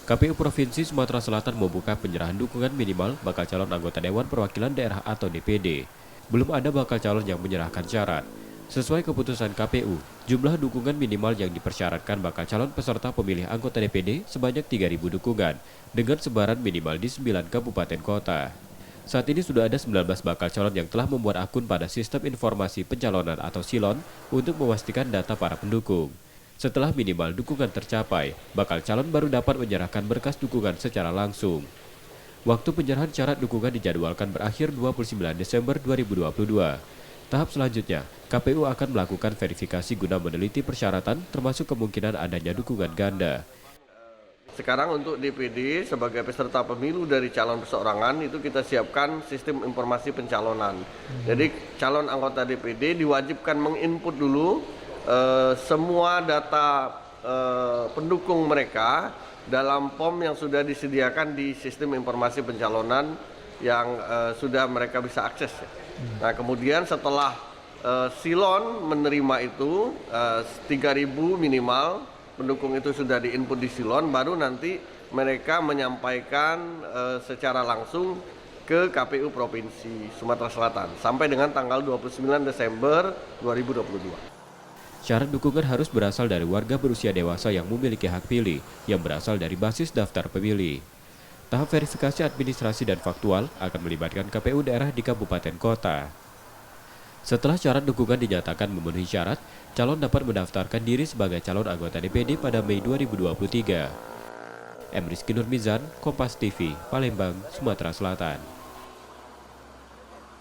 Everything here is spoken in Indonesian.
KPU Provinsi Sumatera Selatan membuka penyerahan dukungan minimal bakal calon anggota Dewan Perwakilan Daerah atau DPD. Belum ada bakal calon yang menyerahkan syarat. Sesuai keputusan KPU, jumlah dukungan minimal yang dipersyaratkan bakal calon peserta pemilih anggota DPD sebanyak 3.000 dukungan, dengan sebaran minimal di 9 kabupaten kota. Saat ini sudah ada 19 bakal calon yang telah membuat akun pada Sistem Informasi Pencalonan atau SILON untuk memastikan data para pendukung. Setelah minimal dukungan tercapai, bakal calon baru dapat menyerahkan berkas dukungan secara langsung. Waktu penyerahan syarat dukungan dijadwalkan berakhir 29 Desember 2022. Tahap selanjutnya, KPU akan melakukan verifikasi guna meneliti persyaratan termasuk kemungkinan adanya dukungan ganda. Sekarang untuk DPD sebagai peserta pemilu dari calon perseorangan itu kita siapkan sistem informasi pencalonan. Jadi calon anggota DPD diwajibkan menginput dulu semua data pendukung mereka dalam form yang sudah disediakan di sistem informasi pencalonan yang sudah mereka bisa akses. Nah, kemudian setelah Silon menerima itu 3.000 minimal pendukung itu sudah diinput di Silon, baru nanti mereka menyampaikan secara langsung ke KPU Provinsi Sumatera Selatan sampai dengan tanggal 29 Desember 2022. Syarat dukungan harus berasal dari warga berusia dewasa yang memiliki hak pilih, yang berasal dari basis daftar pemilih. Tahap verifikasi administrasi dan faktual akan melibatkan KPU daerah di kabupaten kota. Setelah syarat dukungan dinyatakan memenuhi syarat, calon dapat mendaftarkan diri sebagai calon anggota DPD pada Mei 2023. M. Rizky Nurmizan, Kompas TV, Palembang, Sumatera Selatan.